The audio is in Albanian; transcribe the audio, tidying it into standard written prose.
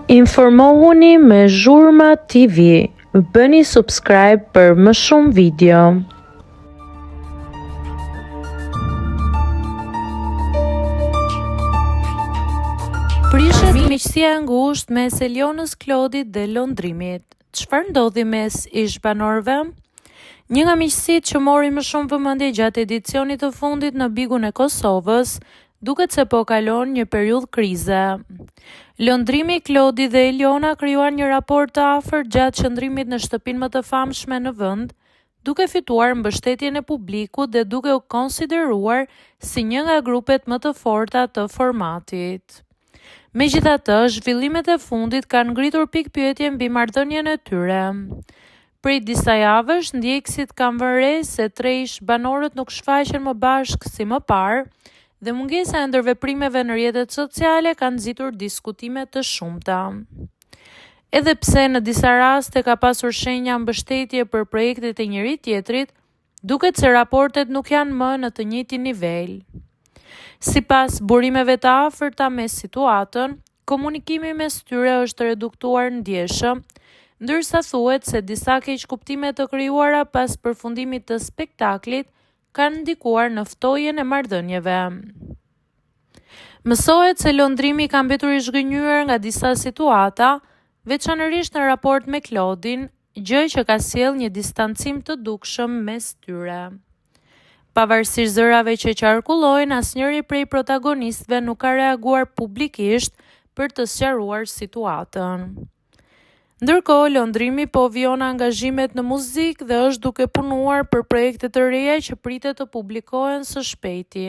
Informohuni me Zhurma TV. Bëni subscribe për më shumë video. Prishet miqësia e ngushtë mes Elionës Klodit dhe Londrimit. Çfarë ndodhi mes ish-banorëve? Një nga miqësitë që mori më shumë vëmendje gjatë edicionit të fundit në Bigun e Kosovës, duket se po kalon një periudhë krize. Londrimi, Klodi dhe Eliona krijuan një raport të afërt gjatë qëndrimit në shtëpinë më të famshme në vend, duke fituar mbështetjen e publikut dhe duke u konsideruar si një nga grupet më të forta të formatit. Megjithatë, zhvillimet e fundit kanë ngritur pikpyetje mbi marrëdhënien e tyre. Prej disa javësh, ndjekësit kanë vënë re se tre ish-banorët nuk shfaqen më bashkë si më parë, dhe mungesa e ndërveprimeve në rrjetet sociale kanë nxitur diskutime të shumta. Edhe pse në disa raste ka pasur shenja mbështetje për projektet e njëri tjetrit, duket se raportet nuk janë më në të njëjtin nivel. Sipas burimeve të afërta me situatën, komunikimi mes tyre është reduktuar ndjeshëm, ndërsa thuhet se disa keqkuptime të krijuara pas përfundimit të spektaklit kanë ndikuar në ftojen e marrëdhënieve. Mësohet se Londrimi ka mbetur i zhgënjur nga disa situata, veçanërisht në raport me Klodin, gjë që ka sjellë një distancim të dukshëm mes tyre. Pavarësisht zërave që qarkullojnë, asnjëri prej protagonistëve nuk ka reaguar publikisht për të sqaruar situatën. Ndërkohë, Londrimi po vjon angazhimet në muzikë dhe është duke punuar për projekte të reja që pritet të publikohen së shpejti.